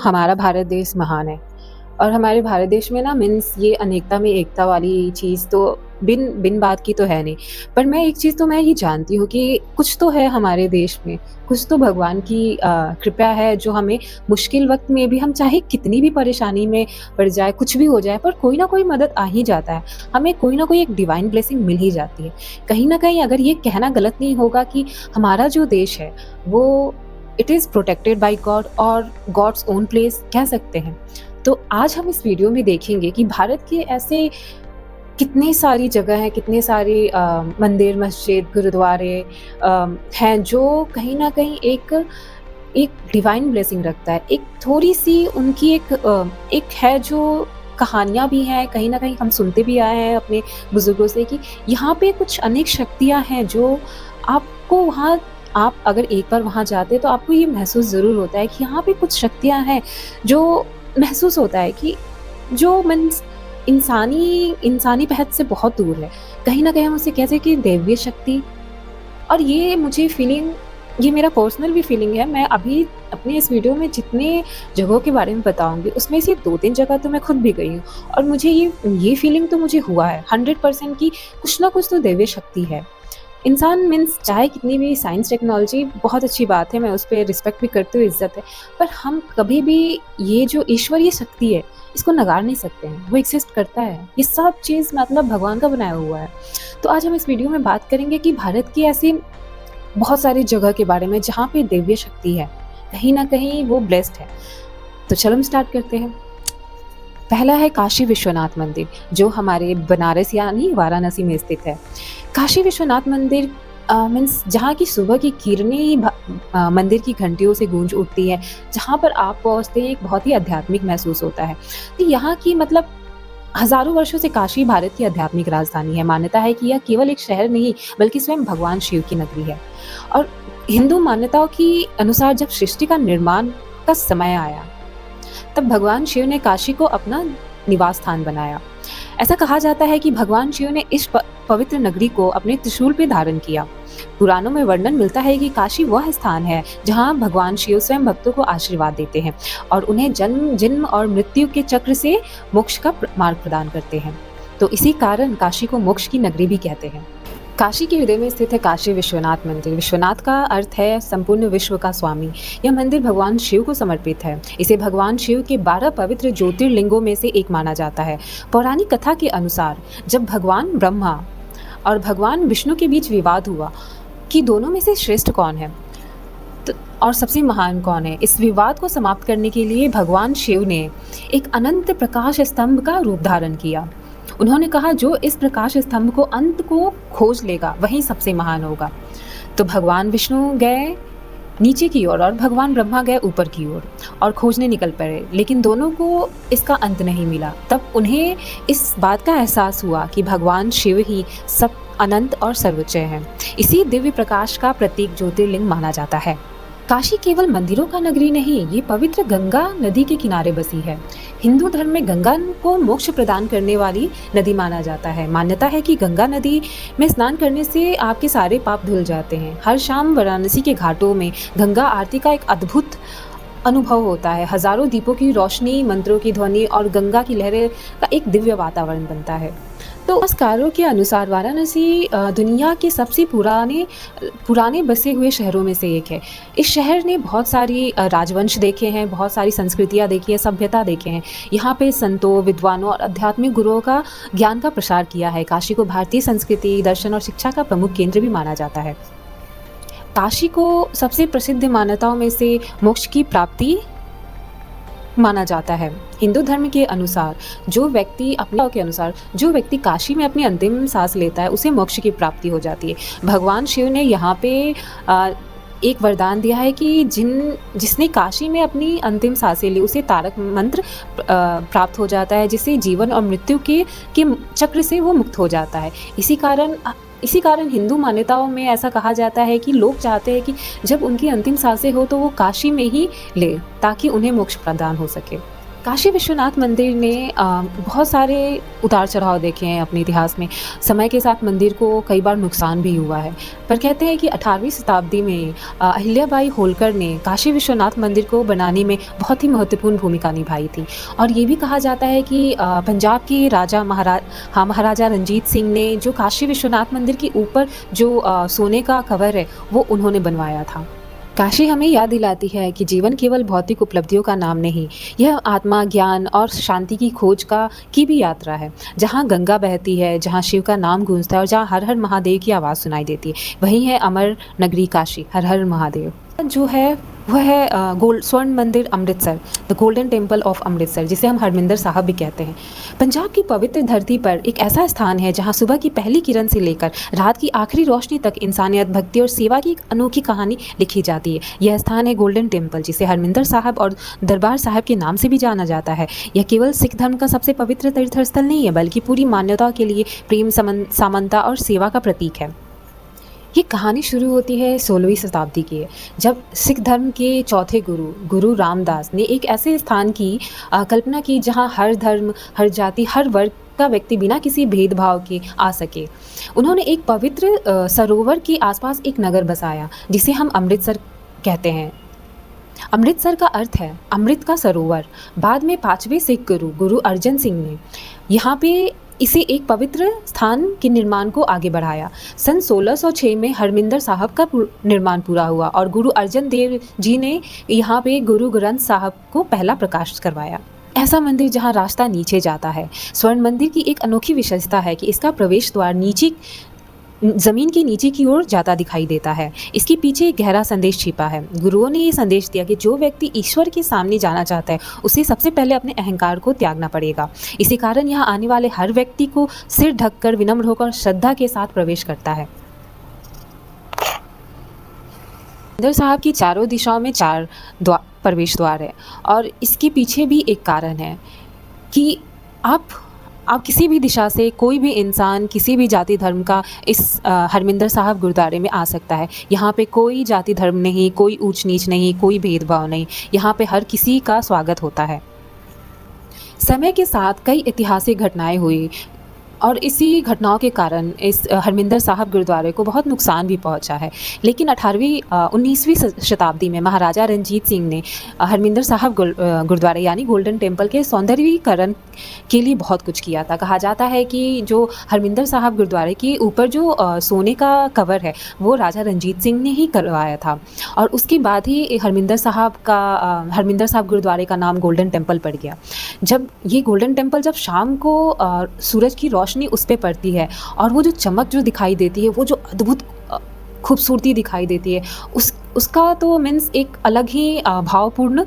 हमारा भारत देश महान है और हमारे भारत देश में ना मीन्स ये अनेकता में एकता वाली चीज़ तो बिन बिन बात की तो है नहीं। पर मैं एक चीज़ तो मैं ये जानती हूँ कि कुछ तो है हमारे देश में, कुछ तो भगवान की कृपा है जो हमें मुश्किल वक़्त में भी हम चाहे कितनी भी परेशानी में पड़ जाए, कुछ भी हो जाए पर कोई न कोई मदद आ ही जाता है। हमें कोई न कोई एक डिवाइन ब्लेसिंग मिल ही जाती है। कहीं न कहीं अगर ये कहना गलत नहीं होगा कि हमारा जो देश है वो it is protected by God और गॉड्स ओन प्लेस कह सकते हैं। तो आज हम इस वीडियो में देखेंगे कि भारत के ऐसे कितनी सारी जगह हैं, कितने सारे मंदिर, मस्जिद, गुरुद्वारे हैं जो कहीं न कहीं एक एक डिवाइन ब्लेसिंग रखता है। एक थोड़ी-सी उनकी एक है जो कहानियाँ भी हैं, कहीं न कहीं हम सुनते भी आए हैं अपने बुज़ुर्गों से कि यहाँ पे कुछ अनेक शक्तियाँ हैं जो आपको वहाँ आप अगर एक बार वहाँ जाते हैं तो आपको ये महसूस ज़रूर होता है कि यहाँ पे कुछ शक्तियाँ हैं, जो महसूस होता है कि जो मीन्स इंसानी इंसानी पहुँच से बहुत दूर है। कहीं न कहीं हम उसे कहते हैं कि दैवीय शक्ति। और ये मुझे फीलिंग ये मेरा पर्सनल भी फीलिंग है। मैं अभी अपने इस वीडियो में जितने जगहों के बारे में बताऊँगी, उसमें से 2-3 जगह तो मैं खुद भी गई हूँ और मुझे ये फीलिंग तो मुझे हुआ है 100% कि कुछ ना कुछ तो दैवीय शक्ति है। इंसान मीन्स चाहे कितनी भी साइंस टेक्नोलॉजी बहुत अच्छी बात है, मैं उस पे रिस्पेक्ट भी करती हूँ, इज़्ज़त है। पर हम कभी भी ये जो ईश्वरीय शक्ति है, इसको नकार नहीं सकते हैं, वो एक्सिस्ट करता है। ये सब चीज़ मतलब भगवान का बनाया हुआ है। तो आज हम इस वीडियो में बात करेंगे कि भारत की ऐसी बहुत सारी जगह के बारे में जहाँ पे दैवीय शक्ति है, कहीं न कहीं वो ब्लेस्ड है। तो चलो हम स्टार्ट करते हैं। पहला है काशी विश्वनाथ मंदिर, जो हमारे बनारस यानी वाराणसी में स्थित है। काशी विश्वनाथ मंदिर मीन्स जहाँ की सुबह की किरणें ही मंदिर की घंटियों से गूंज उठती है, जहाँ पर आप पहुँचते ही एक बहुत ही आध्यात्मिक महसूस होता है। तो यहाँ की मतलब हज़ारों वर्षों से काशी भारत की आध्यात्मिक राजधानी है। मान्यता है कि यह केवल एक शहर नहीं, बल्कि स्वयं भगवान शिव की नगरी है। और हिंदू मान्यताओं की अनुसार जब सृष्टि का निर्माण का समय आया, तब भगवान शिव ने काशी को अपना निवास स्थान बनाया। ऐसा कहा जाता है कि भगवान शिव ने इस पवित्र नगरी को अपने त्रिशूल पे धारण किया। पुराणों में वर्णन मिलता है कि काशी वह स्थान है जहां भगवान शिव स्वयं भक्तों को आशीर्वाद देते हैं और उन्हें जन्म और मृत्यु के चक्र से मोक्ष का मार्ग प्रदान करते हैं। तो इसी कारण काशी को मोक्ष की नगरी भी कहते हैं। काशी के हृदय में स्थित है काशी विश्वनाथ मंदिर। विश्वनाथ का अर्थ है संपूर्ण विश्व का स्वामी। यह मंदिर भगवान शिव को समर्पित है। इसे भगवान शिव के 12 पवित्र ज्योतिर्लिंगों में से एक माना जाता है। पौराणिक कथा के अनुसार जब भगवान ब्रह्मा और भगवान विष्णु के बीच विवाद हुआ कि दोनों में से श्रेष्ठ कौन है और सबसे महान कौन है, इस विवाद को समाप्त करने के लिए भगवान शिव ने एक अनंत प्रकाश स्तंभ का रूप धारण किया। उन्होंने कहा जो इस प्रकाश स्तंभ को अंत को खोज लेगा वही सबसे महान होगा। तो भगवान विष्णु गए नीचे की ओर और भगवान ब्रह्मा गए ऊपर की ओर और खोजने निकल पड़े, लेकिन दोनों को इसका अंत नहीं मिला। तब उन्हें इस बात का एहसास हुआ कि भगवान शिव ही सब अनंत और सर्वोच्च हैं। इसी दिव्य प्रकाश का प्रतीक ज्योतिर्लिंग माना जाता है। काशी केवल मंदिरों का नगरी नहीं, ये पवित्र गंगा नदी के किनारे बसी है। हिंदू धर्म में गंगा को मोक्ष प्रदान करने वाली नदी माना जाता है। मान्यता है कि गंगा नदी में स्नान करने से आपके सारे पाप धुल जाते हैं। हर शाम वाराणसी के घाटों में गंगा आरती का एक अद्भुत अनुभव होता है। हजारों दीपों की रोशनी, मंत्रों की ध्वनि और गंगा की लहरें का एक दिव्य वातावरण बनता है। तो इतिहासकारों के अनुसार वाराणसी दुनिया के सबसे पुराने बसे हुए शहरों में से एक है। इस शहर ने बहुत सारी राजवंश देखे हैं, बहुत सारी संस्कृतियाँ देखी हैं, सभ्यता देखे हैं। यहाँ पे संतों, विद्वानों और आध्यात्मिक गुरुओं का ज्ञान का प्रसार किया है। काशी को भारतीय संस्कृति, दर्शन और शिक्षा का प्रमुख केंद्र भी माना जाता है। काशी को सबसे प्रसिद्ध मान्यताओं में से मोक्ष की प्राप्ति माना जाता है। हिंदू धर्म के अनुसार जो व्यक्ति काशी में अपनी अंतिम सांस लेता है उसे मोक्ष की प्राप्ति हो जाती है। भगवान शिव ने यहाँ पे एक वरदान दिया है कि जिसने काशी में अपनी अंतिम सांसें ली उसे तारक मंत्र प्राप्त हो जाता है, जिससे जीवन और मृत्यु के चक्र से वो मुक्त हो जाता है। इसी कारण हिंदू मान्यताओं में ऐसा कहा जाता है कि लोग चाहते हैं कि जब उनकी अंतिम सांसें हो तो वो काशी में ही ले, ताकि उन्हें मोक्ष प्रदान हो सके। काशी विश्वनाथ मंदिर ने बहुत सारे उतार-चढ़ाव देखे हैं अपने इतिहास में। समय के साथ मंदिर को कई बार नुकसान भी हुआ है। पर कहते हैं कि 18वीं शताब्दी में अहिल्याबाई होलकर ने काशी विश्वनाथ मंदिर को बनाने में बहुत ही महत्वपूर्ण भूमिका निभाई थी। और ये भी कहा जाता है कि पंजाब के महाराजा रणजीत सिंह ने जो काशी विश्वनाथ मंदिर के ऊपर जो सोने का कवर है, वो उन्होंने बनवाया था। काशी हमें याद दिलाती है कि जीवन केवल भौतिक उपलब्धियों का नाम नहीं, यह आत्मा, ज्ञान और शांति की खोज की भी यात्रा है। जहाँ गंगा बहती है, जहाँ शिव का नाम गूंजता है और जहाँ हर हर महादेव की आवाज़ सुनाई देती है, वही है अमर नगरी काशी, हर हर महादेव। जो है वह है स्वर्ण मंदिर Amritsar, the golden temple of Amritsar, जिसे हम हरमिंदर साहब भी कहते हैं। पंजाब की पवित्र धरती पर एक ऐसा स्थान है जहां सुबह की पहली किरण से लेकर रात की आखिरी रोशनी तक इंसानियत, भक्ति और सेवा की एक अनोखी कहानी लिखी जाती है। यह स्थान है गोल्डन टेम्पल, जिसे हरमिंदर साहब और दरबार साहब के नाम से भी जाना जाता है। यह केवल सिख धर्म का सबसे पवित्र तीर्थस्थल नहीं है, बल्कि पूरी मानवता के लिए प्रेम, समानता और सेवा का प्रतीक है। ये कहानी शुरू होती है 16वीं शताब्दी की, जब सिख धर्म के चौथे गुरु रामदास ने एक ऐसे स्थान की कल्पना की जहाँ हर धर्म, हर जाति, हर वर्ग का व्यक्ति बिना किसी भेदभाव के आ सके। उन्होंने एक पवित्र सरोवर के आसपास एक नगर बसाया, जिसे हम अमृतसर कहते हैं। अमृतसर का अर्थ है अमृत का सरोवर। बाद में 5वें सिख गुरु अर्जन सिंह ने यहाँ पे इसे एक पवित्र स्थान के निर्माण को आगे बढ़ाया। सन 1606 में हरमिंदर साहब का निर्माण पूरा हुआ और गुरु अर्जन देव जी ने यहाँ पे गुरु ग्रंथ साहब को पहला प्रकाश करवाया। ऐसा मंदिर जहाँ रास्ता नीचे जाता है। स्वर्ण मंदिर की एक अनोखी विशेषता है कि इसका प्रवेश द्वार नीचे ज़मीन के नीचे की ओर जाता दिखाई देता है। इसके पीछे एक गहरा संदेश छिपा है। गुरुओं ने ये संदेश दिया कि जो व्यक्ति ईश्वर के सामने जाना चाहता है, उसे सबसे पहले अपने अहंकार को त्यागना पड़ेगा। इसी कारण यहाँ आने वाले हर व्यक्ति को सिर ढककर, विनम्र होकर, श्रद्धा के साथ प्रवेश करता है। हरमिंदर साहब की चारों दिशाओं में 4 प्रवेश द्वार है और इसके पीछे भी एक कारण है कि आप किसी भी दिशा से, कोई भी इंसान, किसी भी जाति धर्म का इस हरमिंदर साहब गुरुद्वारे में आ सकता है। यहाँ पे कोई जाति धर्म नहीं, कोई ऊंच नीच नहीं, कोई भेदभाव नहीं। यहाँ पे हर किसी का स्वागत होता है। समय के साथ कई ऐतिहासिक घटनाएं हुई और इसी घटनाओं के कारण इस हरमिंदर साहब गुरुद्वारे को बहुत नुकसान भी पहुंचा है। लेकिन 19वीं शताब्दी में महाराजा रणजीत सिंह ने हरमिंदर साहब गुरुद्वारे यानी गोल्डन टेम्पल के सौंदर्यीकरण के लिए बहुत कुछ किया था। कहा जाता है कि जो हरमिंदर साहब गुरुद्वारे के ऊपर जो सोने का कवर है, वो राजा रणजीत सिंह ने ही करवाया था और उसके बाद ही हरमिंदर साहब गुरुद्वारे का नाम गोल्डन टेम्पल पड़ गया। जब ये गोल्डन टेम्पल जब शाम को सूरज की रोशनी उस पे पड़ती है और वो जो चमक जो दिखाई देती है, वो जो अद्भुत खूबसूरती दिखाई देती है, उसका तो मीन्स एक अलग ही भावपूर्ण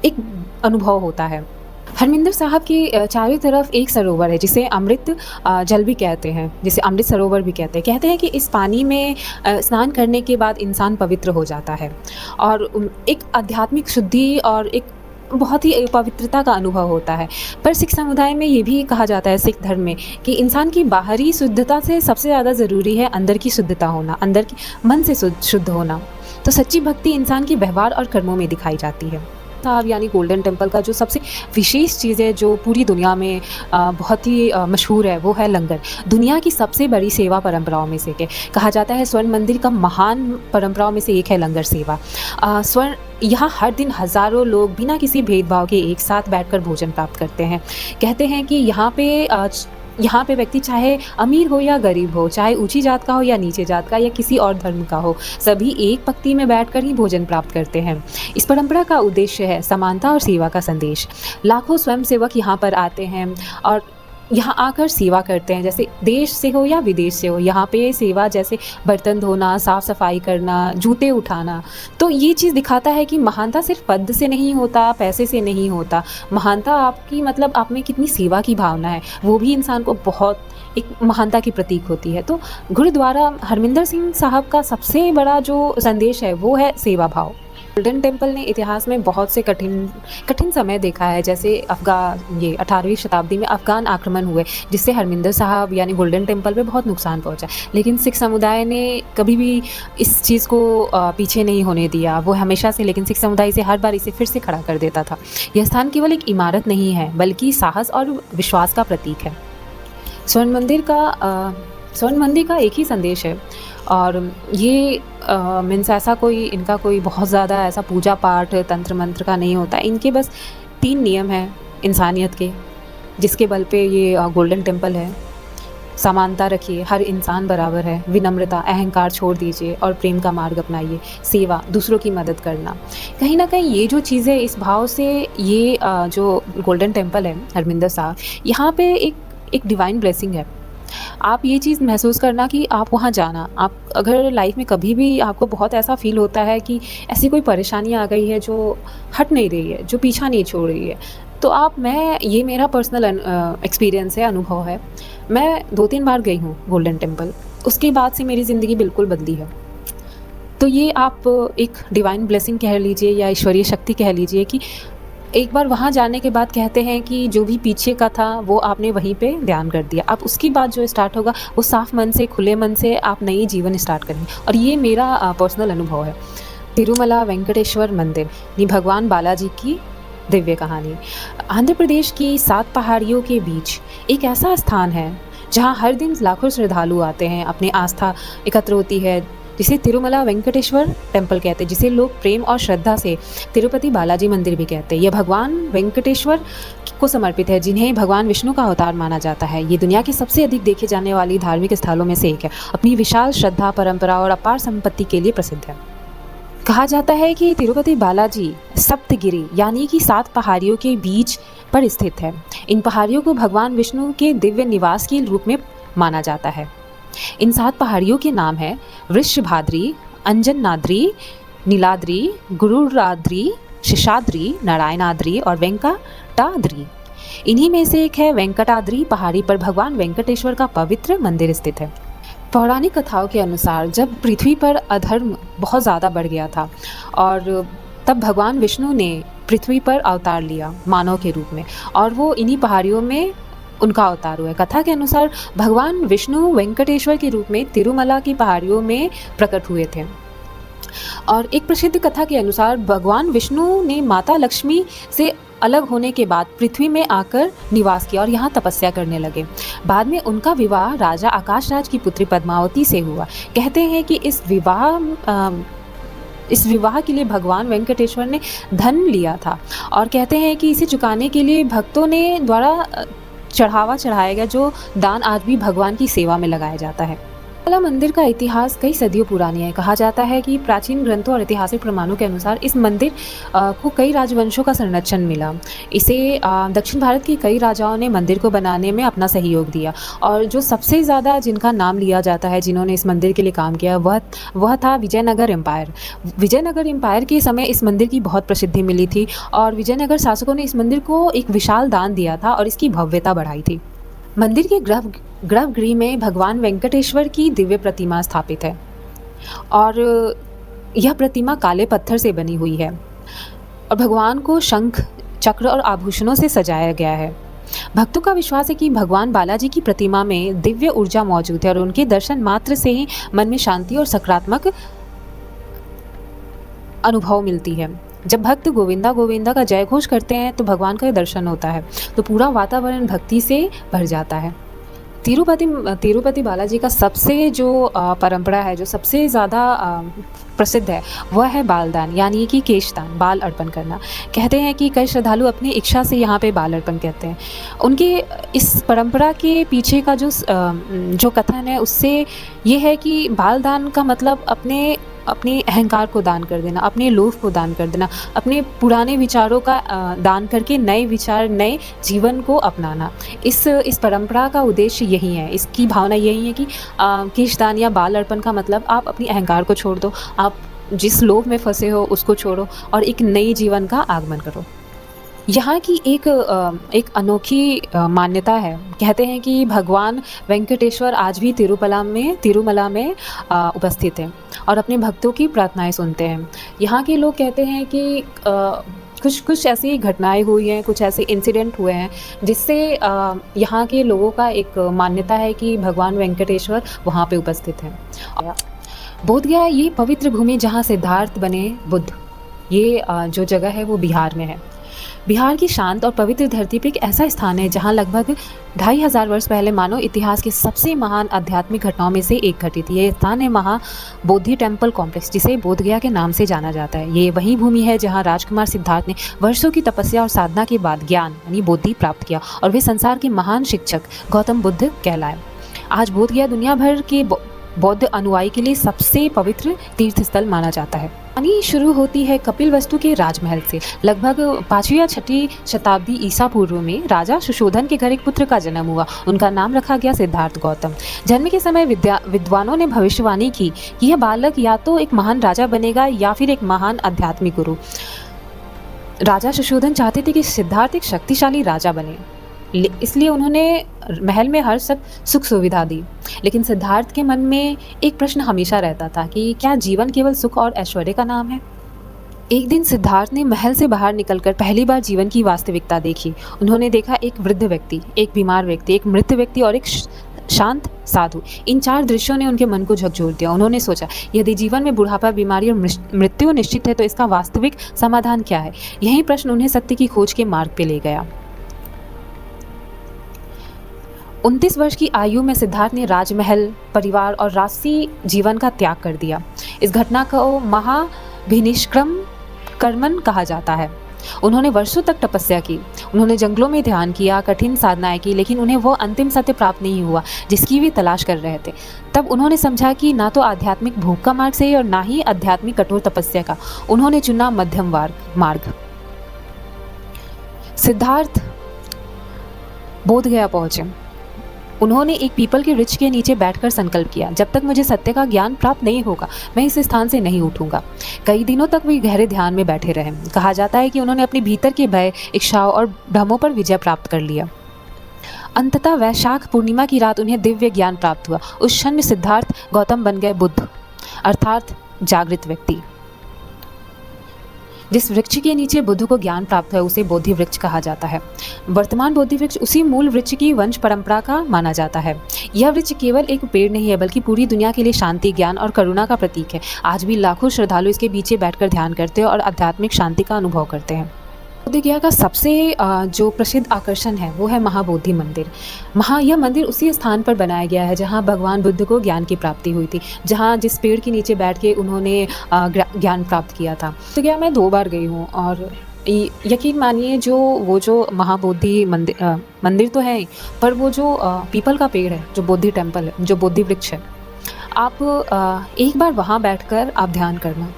एक अनुभव होता है। हरमिंदर साहब के चारों तरफ एक सरोवर है, जिसे अमृत जल भी कहते हैं, जिसे अमृत सरोवर भी कहते हैं। कहते हैं कि इस पानी में स्नान करने के बाद इंसान पवित्र हो जाता है और एक आध्यात्मिक शुद्धि और एक बहुत ही पवित्रता का अनुभव होता है। पर सिख समुदाय में ये भी कहा जाता है, सिख धर्म में, कि इंसान की बाहरी शुद्धता से सबसे ज़्यादा ज़रूरी है अंदर की शुद्धता होना, अंदर की मन से शुद्ध होना। तो सच्ची भक्ति इंसान के व्यवहार और कर्मों में दिखाई जाती है। साहब यानी गोल्डन टेम्पल का जो सबसे विशेष चीज़ है, जो पूरी दुनिया में बहुत ही मशहूर है, वो है लंगर। दुनिया की सबसे बड़ी सेवा परंपराओं में से कहा जाता है, स्वर्ण मंदिर का महान परंपराओं में से एक है लंगर सेवा। यहाँ हर दिन हज़ारों लोग बिना किसी भेदभाव के एक साथ बैठकर भोजन प्राप्त करते हैं। कहते हैं कि यहाँ पे व्यक्ति चाहे अमीर हो या गरीब हो, चाहे ऊंची जात का हो या नीचे जात का या किसी और धर्म का हो, सभी एक पंक्ति में बैठकर ही भोजन प्राप्त करते हैं। इस परंपरा का उद्देश्य है समानता और सेवा का संदेश। लाखों स्वयंसेवक यहाँ पर आते हैं और यहाँ आकर सेवा करते हैं, जैसे देश से हो या विदेश से हो। यहाँ पे सेवा जैसे बर्तन धोना, साफ़ सफाई करना, जूते उठाना। तो ये चीज़ दिखाता है कि महानता सिर्फ पद से नहीं होता, पैसे से नहीं होता। महानता आपकी मतलब आप में कितनी सेवा की भावना है, वो भी इंसान को बहुत एक महानता की प्रतीक होती है। तो गुरुद्वारा हरमिंदर सिंह साहब का सबसे बड़ा जो संदेश है, वो है सेवा भाव। गोल्डन टेम्पल ने इतिहास में बहुत से कठिन कठिन समय देखा है, जैसे ये 18वीं शताब्दी में अफ़गान आक्रमण हुए, जिससे हरमिंदर साहिब यानी गोल्डन टेम्पल पे बहुत नुकसान पहुँचा। लेकिन सिख समुदाय ने कभी भी इस चीज़ को पीछे नहीं होने दिया। वो हमेशा से लेकिन सिख समुदाय से हर बार इसे फिर से खड़ा कर देता था। यह स्थान केवल एक इमारत नहीं है, बल्कि साहस और विश्वास का प्रतीक है। स्वर्ण मंदिर का एक ही संदेश है, और ये मीन्स ऐसा कोई इनका कोई बहुत ज़्यादा ऐसा पूजा पाठ तंत्र मंत्र का नहीं होता। इनके बस 3 नियम हैं इंसानियत के, जिसके बल पे ये गोल्डन टेम्पल है। समानता रखिए, हर इंसान बराबर है। विनम्रता, अहंकार छोड़ दीजिए और प्रेम का मार्ग अपनाइए। सेवा, दूसरों की मदद करना। कहीं न कहीं ये जो चीज़ें इस भाव से ये जो गोल्डन टेम्पल है हरमिंदर साहिब, यहाँ पे एक डिवाइन ब्लेसिंग है। आप ये चीज़ महसूस करना कि आप वहाँ जाना, आप अगर लाइफ में कभी भी आपको बहुत ऐसा फ़ील होता है कि ऐसी कोई परेशानी आ गई है जो हट नहीं रही है, जो पीछा नहीं छोड़ रही है, तो ये मेरा पर्सनल एक्सपीरियंस है, अनुभव है। मैं 2-3 बार गई हूँ गोल्डन टेम्पल, उसके बाद से मेरी ज़िंदगी बिल्कुल बदली है। तो ये आप एक डिवाइन ब्लेसिंग कह लीजिए या ईश्वरीय शक्ति कह लीजिए कि एक बार वहाँ जाने के बाद कहते हैं कि जो भी पीछे का था वो आपने वहीं पे ध्यान कर दिया। अब उसके बाद जो स्टार्ट होगा वो साफ मन से, खुले मन से आप नई जीवन स्टार्ट करेंगे, और ये मेरा पर्सनल अनुभव है। तिरुमला वेंकटेश्वर मंदिर यानी भगवान बालाजी की दिव्य कहानी। आंध्र प्रदेश की 7 पहाड़ियों के बीच एक ऐसा स्थान है जहाँ हर दिन लाखों श्रद्धालु आते हैं, अपनी आस्था एकत्र होती है, जिसे तिरुमला वेंकटेश्वर टेम्पल कहते हैं, जिसे लोग प्रेम और श्रद्धा से तिरुपति बालाजी मंदिर भी कहते हैं। यह भगवान वेंकटेश्वर को समर्पित है, जिन्हें भगवान विष्णु का अवतार माना जाता है। ये दुनिया के सबसे अधिक देखे जाने वाली धार्मिक स्थलों में से एक है। अपनी विशाल श्रद्धा, परंपरा और अपार संपत्ति के लिए प्रसिद्ध है। कहा जाता है कि तिरुपति बालाजी सप्तगिरी यानी कि 7 पहाड़ियों के बीच पर स्थित है। इन पहाड़ियों को भगवान विष्णु के दिव्य निवास के रूप में माना जाता है। इन 7 पहाड़ियों के नाम हैं वृषभाद्रि, अंजनाद्रि, नीलाद्रि, गुरुराद्रि, शेषाद्रि, नारायणाद्रि और वेंकटाद्रि। इन्हीं में से एक है वेंकटाद्रि पहाड़ी पर भगवान वेंकटेश्वर का पवित्र मंदिर स्थित है। पौराणिक कथाओं के अनुसार जब पृथ्वी पर अधर्म बहुत ज़्यादा बढ़ गया था, और तब भगवान विष्णु ने पृथ्वी पर अवतार लिया मानव के रूप में, और वो इन्हीं पहाड़ियों में उनका अवतार हुआ है। कथा के अनुसार भगवान विष्णु वेंकटेश्वर के रूप में तिरुमला की पहाड़ियों में प्रकट हुए थे। और एक प्रसिद्ध कथा के अनुसार भगवान विष्णु ने माता लक्ष्मी से अलग होने के बाद पृथ्वी में आकर निवास किया और यहाँ तपस्या करने लगे। बाद में उनका विवाह राजा आकाश राज की पुत्री पद्मावती से हुआ। कहते हैं कि इस विवाह के लिए भगवान वेंकटेश्वर ने धन लिया था, और कहते हैं कि इसे चुकाने के लिए भक्तों ने द्वारा चढ़ावा चढ़ाया गया, जो दान आज भी भगवान की सेवा में लगाया जाता है। तिरुमला मंदिर का इतिहास कई सदियों पुरानी है। कहा जाता है कि प्राचीन ग्रंथों और ऐतिहासिक प्रमाणों के अनुसार इस मंदिर को कई राजवंशों का संरक्षण मिला। इसे दक्षिण भारत के कई राजाओं ने मंदिर को बनाने में अपना सहयोग दिया, और जो सबसे ज़्यादा जिनका नाम लिया जाता है, जिन्होंने इस मंदिर के लिए काम किया, वह था विजयनगर एम्पायर। विजयनगर एम्पायर के समय इस मंदिर की बहुत प्रसिद्धि मिली थी, और विजयनगर शासकों ने इस मंदिर को एक विशाल दान दिया था और इसकी भव्यता बढ़ाई थी। मंदिर के गर्भगृह में भगवान वेंकटेश्वर की दिव्य प्रतिमा स्थापित है, और यह प्रतिमा काले पत्थर से बनी हुई है, और भगवान को शंख, चक्र और आभूषणों से सजाया गया है। भक्तों का विश्वास है कि भगवान बालाजी की प्रतिमा में दिव्य ऊर्जा मौजूद है, और उनके दर्शन मात्र से ही मन में शांति और सकारात्मक अनुभव मिलती है। जब भक्त गोविंदा गोविंदा का जय घोष करते हैं तो भगवान का दर्शन होता है, तो पूरा वातावरण भक्ति से भर जाता है। तिरुपति बालाजी का सबसे जो परंपरा है, जो सबसे ज़्यादा प्रसिद्ध है, वह है बालदान यानी कि केशदान, बाल अर्पण करना। कहते हैं कि कई श्रद्धालु अपनी इच्छा से यहाँ पे बाल अर्पण करते हैं। उनके इस परंपरा के पीछे का जो कथन है, उससे ये है कि बालदान का मतलब अपने अहंकार को दान कर देना, अपने लोभ को दान कर देना, अपने पुराने विचारों का दान करके नए विचार, नए जीवन को अपनाना। इस परंपरा का उद्देश्य यही है, इसकी भावना यही है कि केशदान या बाल अर्पण का मतलब आप अपनी अहंकार को छोड़ दो, आप जिस लोभ में फंसे हो उसको छोड़ो और एक नई जीवन का आगमन करो। यहाँ की एक अनोखी मान्यता है। कहते हैं कि भगवान वेंकटेश्वर आज भी तिरुमला में उपस्थित हैं और अपने भक्तों की प्रार्थनाएँ सुनते हैं। यहाँ के लोग कहते हैं कि कुछ ऐसी घटनाएँ हुई हैं, कुछ ऐसे इंसिडेंट हुए हैं जिससे यहाँ के लोगों का एक मान्यता है कि भगवान वेंकटेश्वर वहाँ पे उपस्थित हैं। बोधगया ये पवित्र भूमि जहाँ सिद्धार्थ बने बुद्ध, ये जो जगह है वो बिहार में है। बिहार की शांत और पवित्र धरती पे एक ऐसा स्थान है जहाँ लगभग 2500 वर्ष पहले मानव इतिहास की सबसे महान आध्यात्मिक घटनाओं में से एक घटी थी। ये स्थान है महाबोधि टेम्पल कॉम्प्लेक्स, जिसे बोधगया के नाम से जाना जाता है। ये वही भूमि है जहाँ राजकुमार सिद्धार्थ ने वर्षों की तपस्या और साधना के बाद ज्ञान यानी बोधि प्राप्त किया और वे संसार के महान शिक्षक गौतम बुद्ध कहलाए। आज बोधगया दुनिया भर के बौद्ध अनुयायी के लिए सबसे पवित्र तीर्थ स्थल माना जाता है। कहानी शुरू होती है कपिलवस्तु के राजमहल से। लगभग 5वीं या 6वीं शताब्दी ईसा पूर्व में राजा सुशोधन के घर एक पुत्र का जन्म हुआ। उनका नाम रखा गया सिद्धार्थ गौतम। जन्म के समय विद्वानों ने भविष्यवाणी की कि यह बालक या तो एक महान राजा बनेगा या फिर एक महान आध्यात्मिक गुरु। राजा सुशोधन चाहते थे कि सिद्धार्थ एक शक्तिशाली राजा बने, इसलिए उन्होंने महल में हर सुख सुविधा दी। लेकिन सिद्धार्थ के मन में एक प्रश्न हमेशा रहता था कि क्या जीवन केवल सुख और ऐश्वर्य का नाम है। एक दिन सिद्धार्थ ने महल से बाहर निकलकर पहली बार जीवन की वास्तविकता देखी। उन्होंने देखा एक वृद्ध व्यक्ति, एक बीमार व्यक्ति, एक मृत व्यक्ति और एक शांत साधु। इन 4 दृश्यों ने उनके मन को झकझोर दिया। उन्होंने सोचा, यदि जीवन में बुढ़ापा, बीमारी और मृत्यु निश्चित है तो इसका वास्तविक समाधान क्या है। यही प्रश्न उन्हें सत्य की खोज के मार्ग पे ले गया। 29 वर्ष की आयु में सिद्धार्थ ने राजमहल, परिवार और राजसी जीवन का त्याग कर दिया। इस घटना को महाभिनिष्क्रमण कहा जाता है। उन्होंने वर्षों तक तपस्या की, उन्होंने जंगलों में ध्यान किया, कठिन साधनाएं की, लेकिन उन्हें वो अंतिम सत्य प्राप्त नहीं हुआ जिसकी वे तलाश कर रहे थे। तब उन्होंने समझा कि ना तो आध्यात्मिक भोग का मार्ग सही और ना ही आध्यात्मिक कठोर तपस्या का। उन्होंने चुना मध्यम मार्ग। सिद्धार्थ बोधगया पहुंचे। उन्होंने एक पीपल के वृक्ष के नीचे बैठकर संकल्प किया, जब तक मुझे सत्य का ज्ञान प्राप्त नहीं होगा मैं इस स्थान से नहीं उठूंगा। कई दिनों तक वे गहरे ध्यान में बैठे रहे। कहा जाता है कि उन्होंने अपने भीतर के भय, इच्छाओं और भ्रमों पर विजय प्राप्त कर लिया। अंततः वैशाख पूर्णिमा की रात उन्हें दिव्य ज्ञान प्राप्त हुआ। उस क्षण में सिद्धार्थ गौतम बन गए बुद्ध, अर्थात जागृत व्यक्ति। जिस वृक्ष के नीचे बुद्ध को ज्ञान प्राप्त है उसे बोधि वृक्ष कहा जाता है। वर्तमान बोधि वृक्ष उसी मूल वृक्ष की वंश परंपरा का माना जाता है। यह वृक्ष केवल एक पेड़ नहीं है बल्कि पूरी दुनिया के लिए शांति, ज्ञान और करुणा का प्रतीक है। आज भी लाखों श्रद्धालु इसके पीछे बैठकर ध्यान करते हैं और आध्यात्मिक शांति का अनुभव करते हैं। बोधगया का सबसे जो प्रसिद्ध आकर्षण है वो है महाबोधि मंदिर। यह मंदिर उसी स्थान पर बनाया गया है जहाँ भगवान बुद्ध को ज्ञान की प्राप्ति हुई थी, जिस पेड़ के नीचे बैठ के उन्होंने ज्ञान प्राप्त किया था। बोधगया मैं 2 बार गई हूँ और यकीन मानिए जो महाबोधि मंदिर तो है, पर वो जो पीपल का पेड़ है, जो बोधि टेम्पल है, जो बोधि वृक्ष है, आप एक बार वहाँ बैठकर आप ध्यान करना।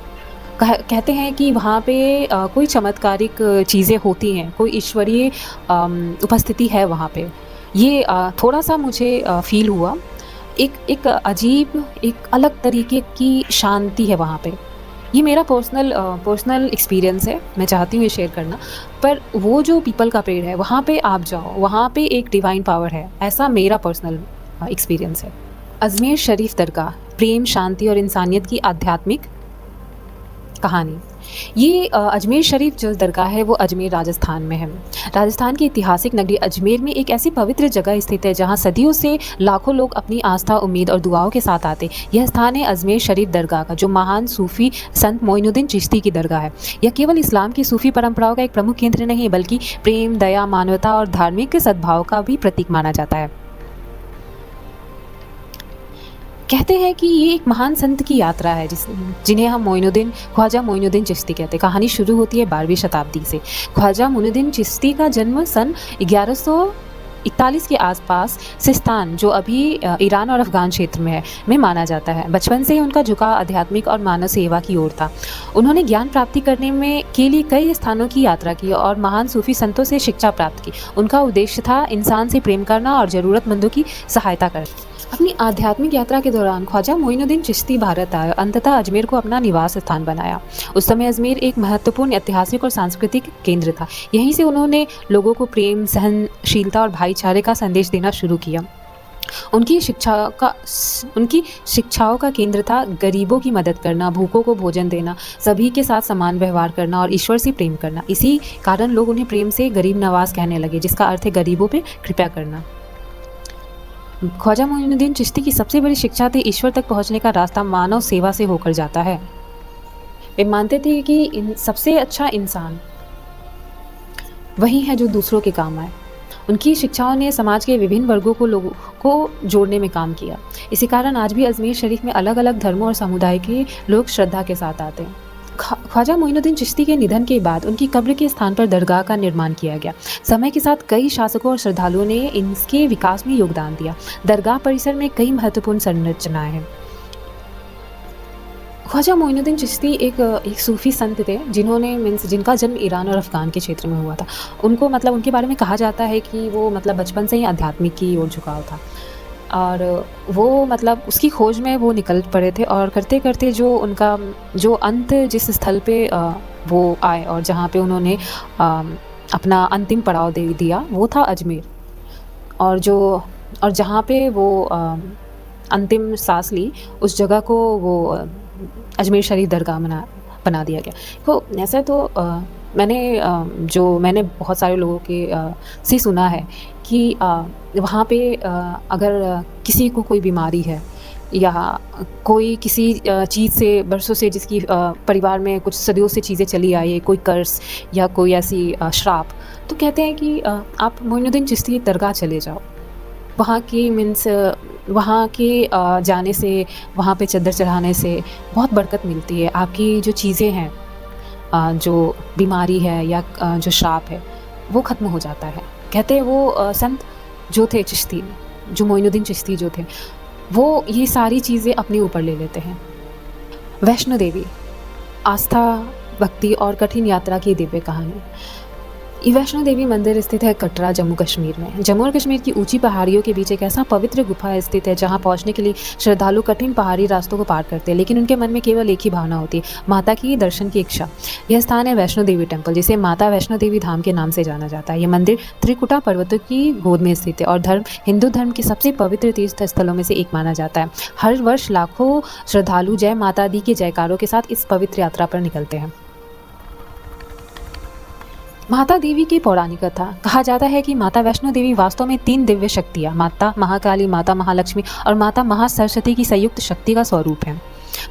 कहते हैं कि वहाँ पे कोई चमत्कारिक चीज़ें होती हैं, कोई ईश्वरीय उपस्थिति है वहाँ पे। ये थोड़ा सा मुझे फील हुआ। एक अजीब, एक अलग तरीके की शांति है वहाँ पे। ये मेरा पर्सनल एक्सपीरियंस है, मैं चाहती हूँ ये शेयर करना। पर वो जो पीपल का पेड़ है वहाँ पे आप जाओ, वहाँ पे एक डिवाइन पावर है, ऐसा मेरा पर्सनल एक्सपीरियंस है। अजमेर शरीफ दरगाह, प्रेम, शांति और इंसानियत की आध्यात्मिक कहानी। ये अजमेर शरीफ जो दरगाह है वो अजमेर राजस्थान में है। राजस्थान की ऐतिहासिक नगरी अजमेर में एक ऐसी पवित्र जगह स्थित है जहाँ सदियों से लाखों लोग अपनी आस्था, उम्मीद और दुआओं के साथ आते। यह स्थान है अजमेर शरीफ दरगाह का, जो महान सूफी संत मोइनुद्दीन चिश्ती की दरगाह है। यह केवल इस्लाम की सूफी परंपराओं का एक प्रमुख केंद्र नहीं बल्कि प्रेम, दया, मानवता और धार्मिक सद्भाव का भी प्रतीक माना जाता है। कहते हैं कि ये एक महान संत की यात्रा है जिन्हें हम ख्वाजा मोइनुद्दीन चिश्ती कहते हैं। कहानी शुरू होती है 12वीं शताब्दी से। ख्वाजा मोइनुद्दीन चिश्ती का जन्म सन 1141 के आसपास सिस्तान, जो अभी ईरान और अफगान क्षेत्र में है, में माना जाता है। बचपन से ही उनका झुकाव आध्यात्मिक और मानव सेवा की ओर था। उन्होंने ज्ञान प्राप्ति करने के लिए कई स्थानों की यात्रा की और महान सूफी संतों से शिक्षा प्राप्त की। उनका उद्देश्य था इंसान से प्रेम करना और ज़रूरतमंदों की सहायता करना। अपनी आध्यात्मिक यात्रा के दौरान ख्वाजा मोइनुद्दीन चिश्ती भारत आए, अंततः अजमेर को अपना निवास स्थान बनाया। उस समय अजमेर एक महत्वपूर्ण ऐतिहासिक और सांस्कृतिक केंद्र था। यहीं से उन्होंने लोगों को प्रेम, सहनशीलता और भाईचारे का संदेश देना शुरू किया। उनकी शिक्षा का उनकी शिक्षाओं का केंद्र था गरीबों की मदद करना, भूखों को भोजन देना, सभी के साथ समान व्यवहार करना और ईश्वर से प्रेम करना। इसी कारण लोग उन्हें प्रेम से गरीब नवाज कहने लगे, जिसका अर्थ है गरीबों पे कृपा करना। ख्वाजा मोइनुद्दीन चिश्ती की सबसे बड़ी शिक्षा थी ईश्वर तक पहुंचने का रास्ता मानव सेवा से होकर जाता है। वे मानते थे कि सबसे अच्छा इंसान वही है जो दूसरों के काम आए। उनकी शिक्षाओं ने समाज के विभिन्न वर्गों को लोगों को जोड़ने में काम किया। इसी कारण आज भी अजमेर शरीफ में अलग अलग धर्मों और समुदाय के लोग श्रद्धा के साथ आते हैं। ख्वाजा मोइनुद्दीन चिश्ती के निधन के बाद उनकी कब्र के स्थान पर दरगाह का निर्माण किया गया। समय के साथ कई शासकों और श्रद्धालुओं ने इसके विकास में योगदान दिया। दरगाह परिसर में कई महत्वपूर्ण संरचनाएं हैं। ख्वाजा मोइनुद्दीन चिश्ती एक सूफ़ी संत थे, जिनका जन्म ईरान और अफ़गान के क्षेत्र में हुआ था। उनके बारे में कहा जाता है कि वो बचपन से ही आध्यात्मिक की ओर झुकाव था और वो उसकी खोज में वो निकल पड़े थे और करते-करते जो अंत जिस स्थल पे वो आए और जहाँ पे उन्होंने अपना अंतिम पड़ाव दे दिया वो था अजमेर। और जहाँ पे वो अंतिम सांस ली उस जगह को वो अजमेर शरीफ दरगाह बना दिया गया। तो ऐसा तो मैंने बहुत सारे लोगों के से सुना है कि वहाँ पे अगर किसी को कोई बीमारी है या कोई किसी चीज़ से बरसों से जिसकी परिवार में कुछ सदियों से चीज़ें चली आई है, कोई कर्ज या कोई ऐसी श्राप, तो कहते हैं कि आप मोइनुद्दीन चिश्ती दरगाह चले जाओ। वहाँ के जाने से, वहाँ पे चद्दर चढ़ाने से बहुत बरकत मिलती है। आपकी जो चीज़ें हैं, जो बीमारी है या जो श्राप है वो ख़त्म हो जाता है। कहते हैं वो संत जो थे चिश्ती, जो मोइनुद्दीन चिश्ती जो थे, वो ये सारी चीज़ें अपने ऊपर ले लेते हैं। वैष्णो देवी, आस्था, भक्ति और कठिन यात्रा की दिव्य कहानी। ये वैष्णो देवी मंदिर स्थित है कटरा, जम्मू कश्मीर में। जम्मू और कश्मीर की ऊंची पहाड़ियों के बीच एक ऐसा पवित्र गुफा स्थित है जहां पहुंचने के लिए श्रद्धालु कठिन पहाड़ी रास्तों को पार करते हैं, लेकिन उनके मन में केवल एक ही भावना होती है, माता की दर्शन की इच्छा। यह स्थान है वैष्णो देवी टेम्पल, जिसे माता वैष्णो देवी धाम के नाम से जाना जाता है। यह मंदिर त्रिकुटा पर्वतों की गोद में स्थित है और हिंदू धर्म के सबसे पवित्र तीर्थ स्थलों में से एक माना जाता है। हर वर्ष लाखों श्रद्धालु जय माता दी के जयकारों के साथ इस पवित्र यात्रा पर निकलते हैं। माता देवी की पौराणिक कथा। कहा जाता है कि माता वैष्णो देवी वास्तव में 3 दिव्य शक्तियाँ, माता महाकाली, माता महालक्ष्मी और माता महासरस्वती की संयुक्त शक्ति का स्वरूप है।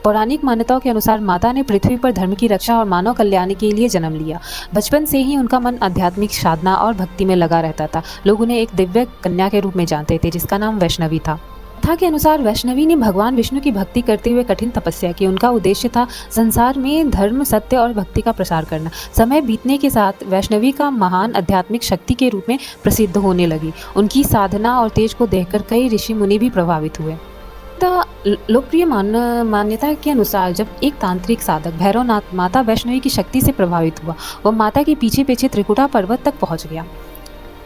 पौराणिक मान्यताओं के अनुसार माता ने पृथ्वी पर धर्म की रक्षा और मानव कल्याण के लिए जन्म लिया। बचपन से ही उनका मन आध्यात्मिक साधना और भक्ति में लगा रहता था। लोग उन्हें एक दिव्य कन्या के रूप में जानते थे, जिसका नाम वैष्णवी था। कथा के अनुसार वैष्णवी ने भगवान विष्णु की भक्ति करते हुए कठिन तपस्या की। उनका उद्देश्य था संसार में धर्म, सत्य और भक्ति का प्रसार करना। समय बीतने के साथ वैष्णवी का महान आध्यात्मिक शक्ति के रूप में प्रसिद्ध होने लगी। उनकी साधना और तेज को देखकर कई ऋषि मुनि भी प्रभावित हुए। लोकप्रिय मान्यता के अनुसार जब एक तांत्रिक साधक भैरवनाथ माता वैष्णवी की शक्ति से प्रभावित हुआ, वह माता के पीछे पीछे त्रिकुटा पर्वत तक पहुंच गया।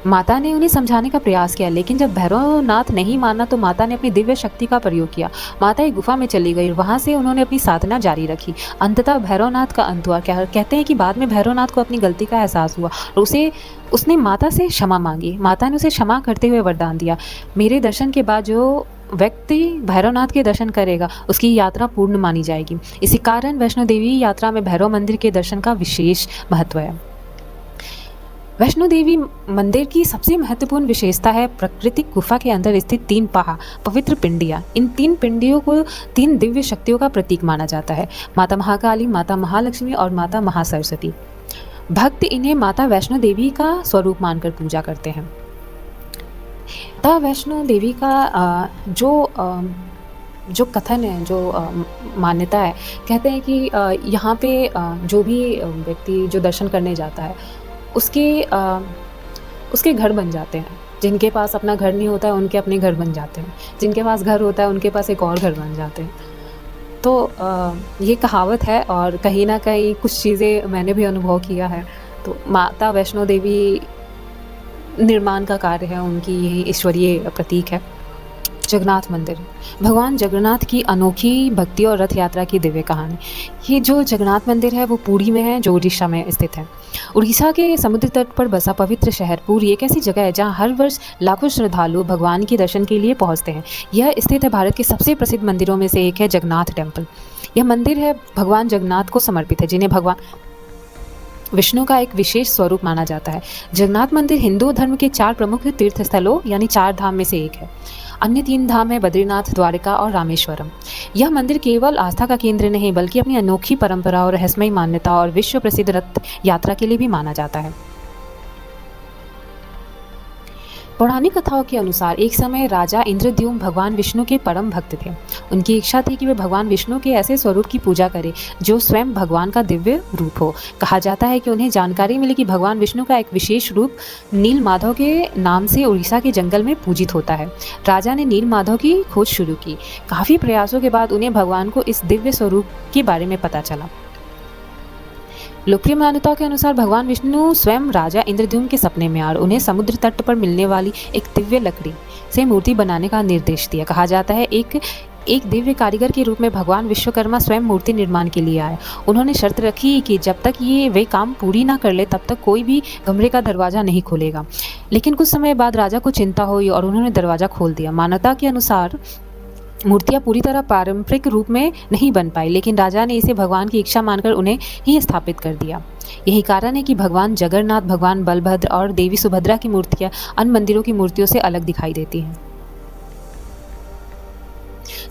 माता ने उन्हें समझाने का प्रयास किया, लेकिन जब भैरवनाथ नहीं माना तो माता ने अपनी दिव्य शक्ति का प्रयोग किया। माता एक गुफा में चली गई, वहां से उन्होंने अपनी साधना जारी रखी। अंततः भैरवनाथ का अंत हुआ। कहते हैं कि बाद में भैरवनाथ को अपनी गलती का एहसास हुआ और उसने माता से क्षमा मांगी। माता ने उसे क्षमा करते हुए वरदान दिया, मेरे दर्शन के बाद जो व्यक्ति भैरवनाथ के दर्शन करेगा उसकी यात्रा पूर्ण मानी जाएगी। इसी कारण वैष्णो देवी यात्रा में भैरव मंदिर के दर्शन का विशेष महत्व है। वैष्णो देवी मंदिर की सबसे महत्वपूर्ण विशेषता है प्राकृतिक गुफा के अंदर स्थित 3 पवित्र पिंडियाँ। इन 3 पिंडियों को 3 दिव्य शक्तियों का प्रतीक माना जाता है, माता महाकाली, माता महालक्ष्मी और माता महासरस्वती। भक्त इन्हें माता वैष्णो देवी का स्वरूप मानकर पूजा करते हैं। माता वैष्णो देवी का जो कथन है, जो मान्यता है, कहते हैं कि यहाँ पे जो भी व्यक्ति जो दर्शन करने जाता है उसके घर बन जाते हैं। जिनके पास अपना घर नहीं होता है उनके अपने घर बन जाते हैं, जिनके पास घर होता है उनके पास एक और घर बन जाते हैं। तो ये कहावत है और कहीं ना कहीं कुछ चीज़ें मैंने भी अनुभव किया है। तो माता वैष्णो देवी निर्माण का कार्य है, उनकी यही ईश्वरीय प्रतीक है। जगन्नाथ मंदिर, भगवान जगन्नाथ की अनोखी भक्ति और रथ यात्रा की दिव्य कहानी। ये जो जगन्नाथ मंदिर है वो पुरी में है, जो उड़ीसा में स्थित है। उड़ीसा के समुद्र तट पर बसा पवित्र शहर पुरी एक ऐसी जगह है जहाँ हर वर्ष लाखों श्रद्धालु भगवान के दर्शन के लिए पहुँचते हैं। यह स्थित है भारत के सबसे प्रसिद्ध मंदिरों में से एक है जगन्नाथ टेम्पल। यह मंदिर है भगवान जगन्नाथ को समर्पित है, जिन्हें भगवान विष्णु का एक विशेष स्वरूप माना जाता है। जगन्नाथ मंदिर हिंदू धर्म के 4 प्रमुख तीर्थ स्थलों यानी 4 धाम में से एक है। अन्य 3 धाम है बद्रीनाथ, द्वारिका और रामेश्वरम। यह मंदिर केवल आस्था का केंद्र नहीं बल्कि अपनी अनोखी परंपरा और रहस्यमयी मान्यता और विश्व प्रसिद्ध रथ यात्रा के लिए भी माना जाता है। पौराणिक कथाओं के अनुसार एक समय राजा इंद्रद्युम्न भगवान विष्णु के परम भक्त थे। उनकी इच्छा थी कि वे भगवान विष्णु के ऐसे स्वरूप की पूजा करें जो स्वयं भगवान का दिव्य रूप हो। कहा जाता है कि उन्हें जानकारी मिली कि भगवान विष्णु का एक विशेष रूप नील माधव के नाम से उड़ीसा के जंगल में पूजित होता है। राजा ने नील माधव की खोज शुरू की। काफ़ी प्रयासों के बाद उन्हें भगवान को इस दिव्य स्वरूप के बारे में पता चला। लोकप्रिय मान्यताओं के अनुसार भगवान विष्णु स्वयं राजा इंद्रद्युम्न के सपने में और उन्हें समुद्र तट पर मिलने वाली एक दिव्य लकड़ी से मूर्ति बनाने का निर्देश दिया। कहा जाता है एक दिव्य कारीगर के रूप में भगवान विश्वकर्मा स्वयं मूर्ति निर्माण के लिए आए। उन्होंने शर्त रखी कि जब तक वे काम पूरी ना कर ले तब तक कोई भी कमरे का दरवाज़ा नहीं खोलेगा। लेकिन कुछ समय बाद राजा को चिंता हुई और उन्होंने दरवाज़ा खोल दिया। मान्यता के अनुसार मूर्तियाँ पूरी तरह पारंपरिक रूप में नहीं बन पाई, लेकिन राजा ने इसे भगवान की इच्छा मानकर उन्हें ही स्थापित कर दिया। यही कारण है कि भगवान जगन्नाथ, भगवान बलभद्र और देवी सुभद्रा की मूर्तियाँ अन्य मंदिरों की मूर्तियों से अलग दिखाई देती हैं।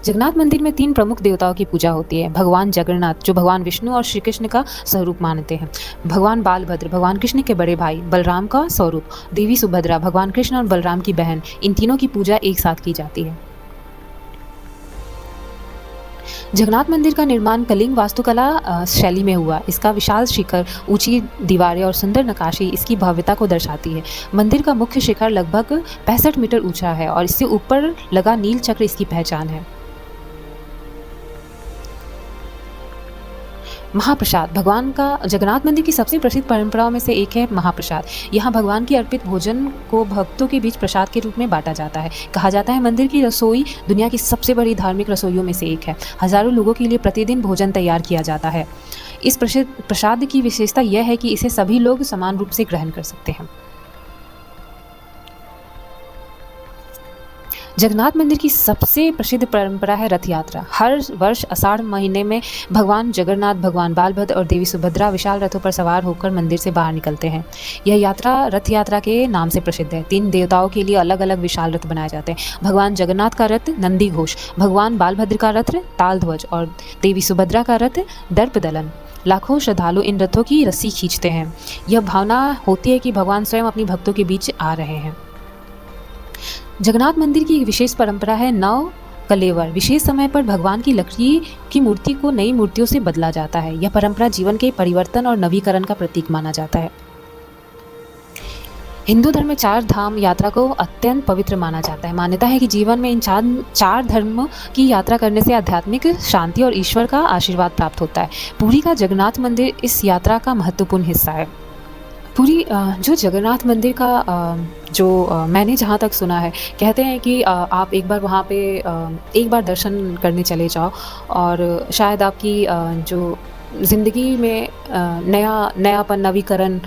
जगन्नाथ मंदिर में 3 प्रमुख देवताओं की पूजा होती है। भगवान जगन्नाथ जो भगवान विष्णु और श्री कृष्ण का स्वरूप मानते हैं। भगवान बालभद्र भगवान कृष्ण के बड़े भाई बलराम का स्वरूप। देवी सुभद्रा भगवान कृष्ण और बलराम की बहन। इन तीनों की पूजा एक साथ की जाती है। जगन्नाथ मंदिर का निर्माण कलिंग वास्तुकला शैली में हुआ। इसका विशाल शिखर, ऊंची दीवारें और सुंदर नक्काशी इसकी भव्यता को दर्शाती है। मंदिर का मुख्य शिखर लगभग 65 मीटर ऊंचा है और इससे ऊपर लगा नील चक्र इसकी पहचान है। महाप्रसाद भगवान का जगन्नाथ मंदिर की सबसे प्रसिद्ध परंपराओं में से एक है महाप्रसाद। यहाँ भगवान की अर्पित भोजन को भक्तों के बीच प्रसाद के रूप में बांटा जाता है। कहा जाता है मंदिर की रसोई दुनिया की सबसे बड़ी धार्मिक रसोइयों में से एक है। हजारों लोगों के लिए प्रतिदिन भोजन तैयार किया जाता है। इस प्रसाद की विशेषता यह है कि इसे सभी लोग समान रूप से ग्रहण कर सकते हैं। जगन्नाथ मंदिर की सबसे प्रसिद्ध परंपरा है रथ यात्रा। हर वर्ष आषाढ़ महीने में भगवान जगन्नाथ, भगवान बालभद्र और देवी सुभद्रा विशाल रथों पर सवार होकर मंदिर से बाहर निकलते हैं। यह यात्रा रथ यात्रा के नाम से प्रसिद्ध है। 3 देवताओं के लिए अलग अलग विशाल रथ बनाए जाते हैं। भगवान जगन्नाथ का रथ नंदी घोष, भगवान बालभद्र का रथ तालध्वज और देवी सुभद्रा का रथ दर्पदलन। लाखों श्रद्धालु इन रथों की रस्सी खींचते हैं। यह भावना होती है कि भगवान स्वयं अपनी भक्तों के बीच आ रहे हैं। जगन्नाथ मंदिर की एक विशेष परंपरा है नव कलेवर। विशेष समय पर भगवान की लकड़ी की मूर्ति को नई मूर्तियों से बदला जाता है। यह परंपरा जीवन के परिवर्तन और नवीकरण का प्रतीक माना जाता है। हिंदू धर्म में 4 धाम यात्रा को अत्यंत पवित्र माना जाता है। मान्यता है कि जीवन में इन चार धर्म की यात्रा करने से आध्यात्मिक शांति और ईश्वर का आशीर्वाद प्राप्त होता है। पुरी का जगन्नाथ मंदिर इस यात्रा का महत्वपूर्ण हिस्सा है। पूरी जो जगन्नाथ मंदिर का मैंने जहाँ तक सुना है, कहते हैं कि आप एक बार वहाँ पे एक बार दर्शन करने चले जाओ और शायद आपकी जो ज़िंदगी में नयापन, नवीकरण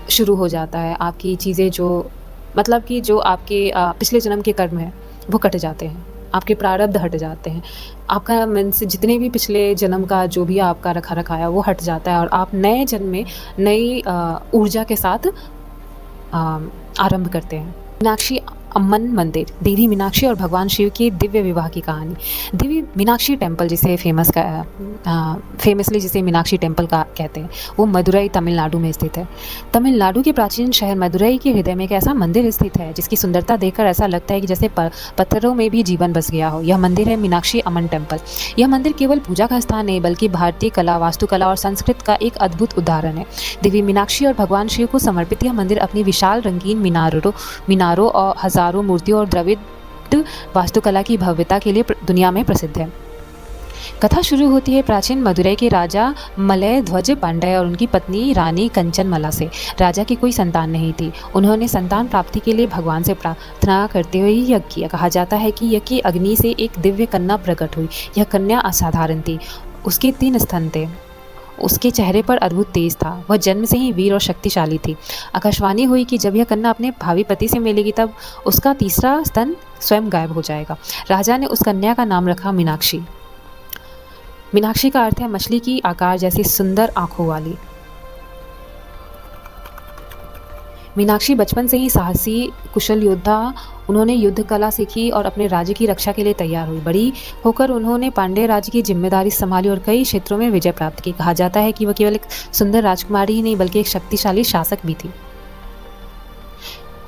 शुरू हो जाता है। आपकी चीज़ें जो मतलब कि जो आपके पिछले जन्म के कर्म हैं वो कट जाते हैं, आपके प्रारब्ध हट जाते हैं। आपका मन से जितने भी पिछले जन्म का जो भी आपका रखा रखाया वो हट जाता है और आप नए जन्म में नई ऊर्जा के साथ आरंभ करते हैं। मीनाक्षी अम्मन मंदिर, देवी मीनाक्षी और भगवान शिव की दिव्य विवाह की कहानी। देवी मीनाक्षी टेम्पल जिसे फेमसली जिसे मीनाक्षी टेम्पल का कहते हैं, वो मदुरई तमिलनाडु में स्थित है। तमिलनाडु के प्राचीन शहर मदुरई के हृदय में एक ऐसा मंदिर स्थित है जिसकी सुंदरता देखकर ऐसा लगता है कि जैसे पत्थरों में भी जीवन बस गया हो। यह मंदिर है मीनाक्षी अम्मन टेम्पल। यह मंदिर केवल पूजा का स्थान नहीं बल्कि भारतीय कला, वास्तुकला और संस्कृत का एक अद्भुत उदाहरण है। देवी मीनाक्षी और भगवान शिव को समर्पित यह मंदिर अपनी विशाल रंगीन मीनारों और हजारों मूर्तियों और द्रविड़ वास्तुकला की भव्यता के लिए दुनिया में प्रसिद्ध है। कथा शुरू होती है प्राचीन मदुरई के राजा मलय ध्वज पांड्य और उनकी पत्नी रानी कंचनमला से। राजा की कोई संतान नहीं थी। उन्होंने संतान प्राप्ति के लिए भगवान से प्रार्थना करते हुए यज्ञ किया। कहा जाता है कि यज्ञ की अग्नि से एक दिव्य कन्या प्रकट हुई। यह कन्या असाधारण थी। उसके 3 स्तन थे। उसके चेहरे पर अद्भुत तेज था। वह जन्म से ही वीर और शक्तिशाली थी। आकाशवाणी हुई कि जब यह कन्या अपने भावी पति से मिलेगी तब उसका तीसरा स्तन स्वयं गायब हो जाएगा। राजा ने उस कन्या का नाम रखा मीनाक्षी। मीनाक्षी का अर्थ है मछली की आकार जैसी सुंदर आंखों वाली। मीनाक्षी बचपन से ही साहसी कुशल योद्धा। उन्होंने युद्ध कला सीखी और अपने राज्य की रक्षा के लिए तैयार हुई। बड़ी होकर उन्होंने पांड्य राज्य की जिम्मेदारी संभाली और कई क्षेत्रों में विजय प्राप्त की। कहा जाता है कि वह केवल एक सुंदर राजकुमारी ही नहीं बल्कि एक शक्तिशाली शासक भी थी।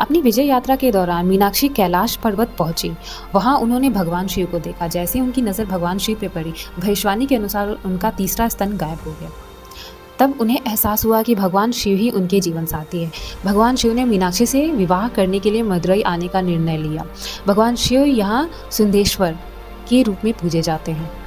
अपनी विजय यात्रा के दौरान मीनाक्षी कैलाश पर्वत पहुंची। वहां उन्होंने भगवान शिव को देखा। जैसे उनकी नज़र भगवान शिव पे पड़ी, भविष्यवाणी के अनुसार उनका तीसरा स्तन गायब हो गया। तब उन्हें एहसास हुआ कि भगवान शिव ही उनके जीवन साथी है। भगवान शिव ने मीनाक्षी से विवाह करने के लिए मदुरई आने का निर्णय लिया। भगवान शिव यहाँ सुंदेश्वर के रूप में पूजे जाते हैं।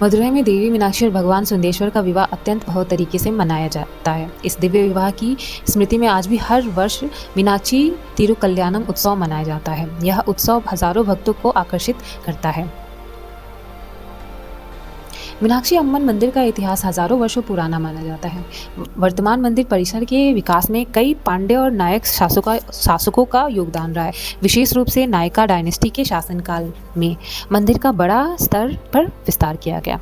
मदुरई में देवी मीनाक्षी और भगवान सुंदेश्वर का विवाह अत्यंत भव्य तरीके से मनाया जाता है। इस दिव्य विवाह की स्मृति में आज भी हर वर्ष मीनाक्षी तिरुकल्याणम उत्सव मनाया जाता है। यह उत्सव हजारों भक्तों को आकर्षित करता है। मीनाक्षी अम्मन मंदिर का इतिहास हजारों वर्षों पुराना माना जाता है। वर्तमान मंदिर परिसर के विकास में कई पांड्य और नायक शासकों का योगदान रहा है। विशेष रूप से नायका डायनेस्टी के शासनकाल में मंदिर का बड़ा स्तर पर विस्तार किया गया।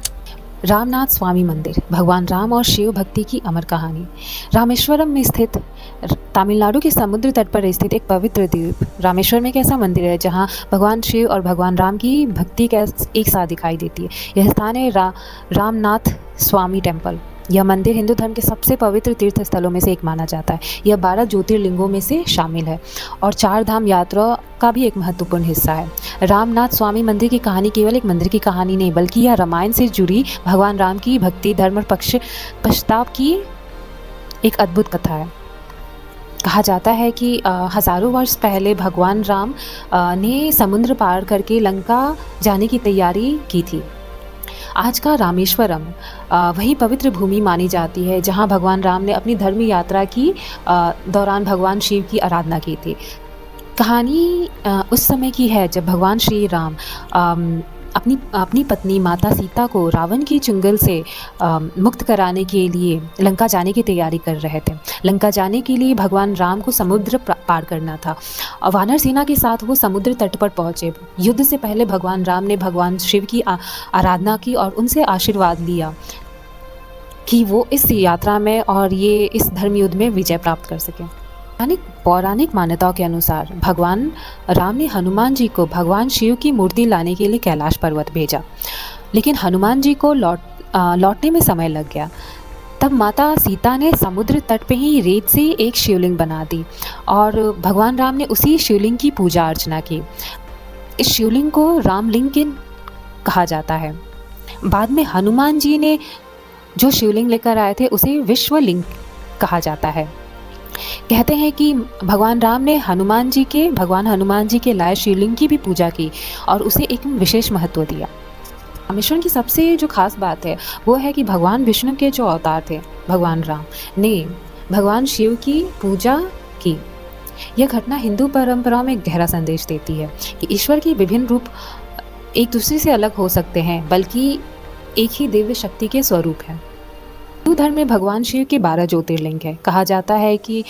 रामनाथ स्वामी मंदिर, भगवान राम और शिव भक्ति की अमर कहानी। रामेश्वरम में स्थित तमिलनाडु के समुद्र तट पर स्थित एक पवित्र द्वीप रामेश्वर में एक ऐसा मंदिर है जहां भगवान शिव और भगवान राम की भक्ति एक साथ दिखाई देती है। यह स्थान है रामनाथ स्वामी टेम्पल। यह मंदिर हिंदू धर्म के सबसे पवित्र तीर्थ स्थलों में से एक माना जाता है। यह 12 ज्योतिर्लिंगों में से शामिल है और 4 धाम यात्रा का भी एक महत्वपूर्ण हिस्सा है। रामनाथ स्वामी मंदिर की कहानी केवल एक मंदिर की कहानी नहीं बल्कि यह रामायण से जुड़ी भगवान राम की भक्ति, धर्म और पश्चाताप की एक अद्भुत कथा है। कहा जाता है कि हजारों वर्ष पहले भगवान राम ने समुद्र पार करके लंका जाने की तैयारी की थी। आज का रामेश्वरम वही पवित्र भूमि मानी जाती है जहां भगवान राम ने अपनी धर्म यात्रा की दौरान भगवान शिव की आराधना की थी। कहानी उस समय की है जब भगवान श्री राम अपनी पत्नी माता सीता को रावण की चुंगल से मुक्त कराने के लिए लंका जाने की तैयारी कर रहे थे। लंका जाने के लिए भगवान राम को समुद्र पार करना था और वानर सेना के साथ वो समुद्र तट पर पहुंचे। युद्ध से पहले भगवान राम ने भगवान शिव की आराधना की और उनसे आशीर्वाद लिया कि वो इस यात्रा में और ये इस धर्म युद्ध में विजय प्राप्त कर सकें। पौराणिक मान्यताओं के अनुसार भगवान राम ने हनुमान जी को भगवान शिव की मूर्ति लाने के लिए कैलाश पर्वत भेजा, लेकिन हनुमान जी को लौटने में समय लग गया। तब माता सीता ने समुद्र तट पे ही रेत से एक शिवलिंग बना दी और भगवान राम ने उसी शिवलिंग की पूजा अर्चना की। इस शिवलिंग को रामलिंग कहा जाता है। बाद में हनुमान जी ने जो शिवलिंग लेकर आए थे उसे विश्वलिंग कहा जाता है। कहते हैं कि भगवान राम ने भगवान हनुमान जी के लाए शिवलिंग की भी पूजा की और उसे एक विशेष महत्व दिया। रामेश्वर की सबसे जो खास बात है वो है कि भगवान विष्णु के जो अवतार थे भगवान राम ने भगवान शिव की पूजा की। यह घटना हिंदू परंपराओं में गहरा संदेश देती है कि ईश्वर के विभिन्न रूप एक दूसरे से अलग हो सकते हैं बल्कि एक ही दिव्य शक्ति के स्वरूप हैं। हिंदू धर्म में भगवान शिव के 12 ज्योतिर्लिंग है। कहा जाता है कि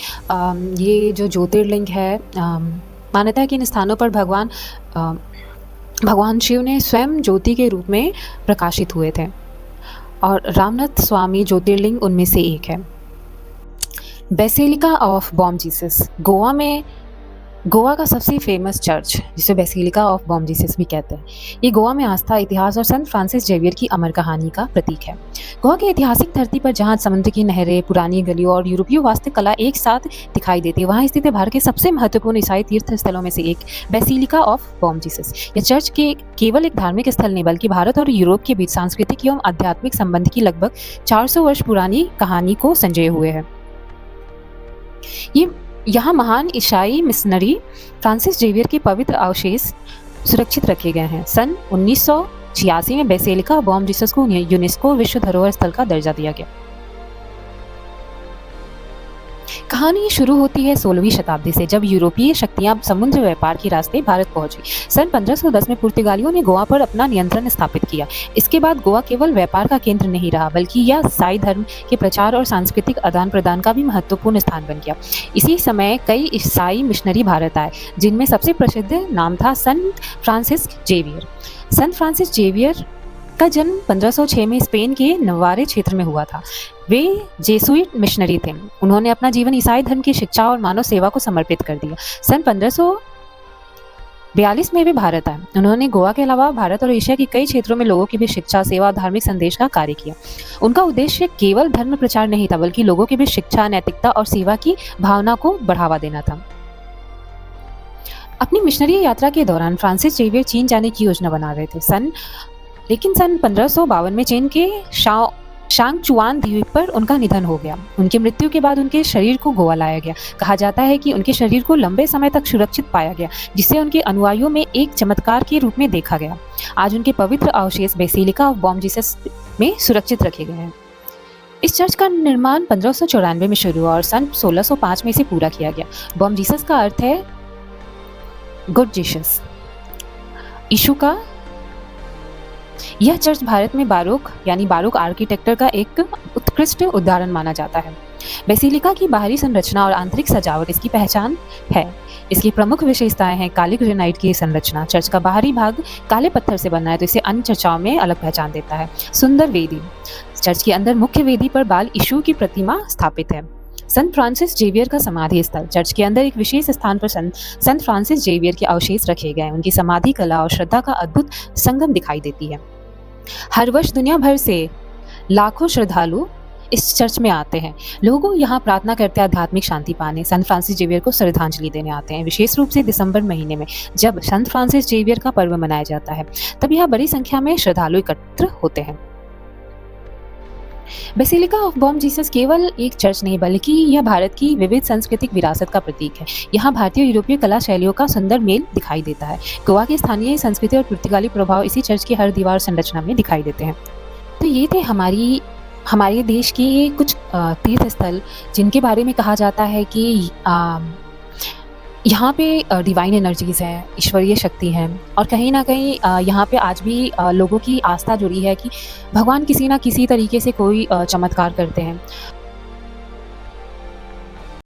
ये जो ज्योतिर्लिंग है मान्यता है कि इन स्थानों पर भगवान शिव ने स्वयं ज्योति के रूप में प्रकाशित हुए थे और रामनाथ स्वामी ज्योतिर्लिंग उनमें से एक है। Basilica of Bom Jesus Goa का सबसे फेमस चर्च जिसे बेसिलिका ऑफ बॉम जीसस भी कहते हैं। ये गोवा में आस्था, इतिहास और संत फ्रांसिस जेवियर की अमर कहानी का प्रतीक है। गोवा की ऐतिहासिक धरती पर जहां समुद्र की नहरें, पुरानी गलियों और यूरोपीय वास्तुकला एक साथ दिखाई देती है, वहां स्थित है भारत के सबसे महत्वपूर्ण ईसाई तीर्थ स्थलों में से एक बेसिलिका ऑफ बॉम जीसस। यह चर्च के केवल एक धार्मिक स्थल नहीं बल्कि भारत और यूरोप के बीच सांस्कृतिक एवं आध्यात्मिक संबंध की लगभग 400 वर्ष पुरानी कहानी को संजोए हुए है। यहाँ महान ईसाई मिशनरी फ्रांसिस जेवियर के पवित्र अवशेष सुरक्षित रखे गए हैं। सन 1986 में बेसिलिका ऑफ बॉम जीसस को यूनेस्को विश्व धरोहर स्थल का दर्जा दिया गया। कहानी शुरू होती है 16वीं शताब्दी से, जब यूरोपीय शक्तियां समुद्र व्यापार के रास्ते भारत पहुंची। सन 1510 में पुर्तगालियों ने गोवा पर अपना नियंत्रण स्थापित किया। इसके बाद गोवा केवल व्यापार का केंद्र नहीं रहा, बल्कि यह ईसाई धर्म के प्रचार और सांस्कृतिक आदान प्रदान का भी महत्वपूर्ण स्थान बन गया। इसी समय कई ईसाई मिशनरी भारत आए, जिनमें सबसे प्रसिद्ध नाम था संत फ्रांसिस जेवियर। संत फ्रांसिस जेवियर का जन्म 1506 में स्पेन के नवारे क्षेत्र में हुआ था। वे जेसुइट मिशनरी थे। उन्होंने अपना जीवन ईसाई धर्म की शिक्षा और मानव सेवा को समर्पित कर दिया। सन 1542 में वे भारत आए। उन्होंने गोवा के अलावा भारत और एशिया के कई क्षेत्रों में लोगों की भी शिक्षा, सेवा और धार्मिक संदेश का कार्य किया। उनका उद्देश्य केवल धर्म प्रचार नहीं था, बल्कि लोगों के भी शिक्षा, नैतिकता और सेवा की भावना को बढ़ावा देना था। अपनी मिशनरी यात्रा के दौरान फ्रांसिस जेवियर चीन जाने की योजना बना रहे थे। लेकिन सन 1552 में चीन के शांगचुआन द्वीप पर उनका निधन हो गया। उनकी मृत्यु के बाद उनके शरीर को गोवा लाया गया। कहा जाता है कि उनके शरीर को लंबे समय तक सुरक्षित पाया गया, जिसे उनके अनुयायियों में एक चमत्कार के रूप में देखा गया। आज उनके पवित्र अवशेष बेसिलिका ऑफ बॉम जीसस में सुरक्षित रखे गए हैं। इस चर्च का निर्माण 1594 में शुरू हुआ और सन 1605 में इसे पूरा किया गया। बॉम जीसस का अर्थ है गुड जीसस, यीशु का। यह चर्च भारत में बारोक आर्किटेक्चर का एक उत्कृष्ट उदाहरण माना जाता है। बेसिलिका की बाहरी संरचना और आंतरिक सजावट इसकी पहचान है। इसकी प्रमुख विशेषताएं हैं काली ग्रेनाइट की संरचना। चर्च का बाहरी भाग काले पत्थर से बना है, तो इसे अन्य चर्चों में अलग पहचान देता है। सुंदर वेदी। चर्च के अंदर मुख्य वेदी पर बाल यीशु की प्रतिमा स्थापित है। संत फ्रांसिस जेवियर का समाधि स्थल। चर्च के अंदर एक विशेष स्थान पर संत फ्रांसिस जेवियर के अवशेष रखे गए हैं। उनकी समाधि कला और श्रद्धा का अद्भुत संगम दिखाई देती है। हर वर्ष दुनिया भर से लाखों श्रद्धालु इस चर्च में आते हैं। लोग यहाँ प्रार्थना करते हैं, आध्यात्मिक शांति पाने। संत फ्रांसिस जेवियर को श्रद्धांजलि देने आते हैं। विशेष रूप से दिसंबर महीने में जब संत फ्रांसिस जेवियर का पर्व मनाया जाता है, तब यहाँ बड़ी संख्या में श्रद्धालु एकत्र होते हैं। बेसिलिका ऑफ बॉम जीसस केवल एक चर्च नहीं, बल्कि यह भारत की विविध सांस्कृतिक विरासत का प्रतीक है। यहाँ भारतीय और यूरोपीय कला शैलियों का सुंदर मेल दिखाई देता है। गोवा की स्थानीय संस्कृति और पुर्तगाली प्रभाव इसी चर्च की हर दीवार संरचना में दिखाई देते हैं। तो ये थे हमारे देश के कुछ तीर्थ स्थल, जिनके बारे में कहा जाता है कि यहाँ पे डिवाइन एनर्जीज़ हैं, ईश्वरीय शक्ति हैं, और कहीं ना कहीं यहाँ पे आज भी लोगों की आस्था जुड़ी है कि भगवान किसी ना किसी तरीके से कोई चमत्कार करते हैं।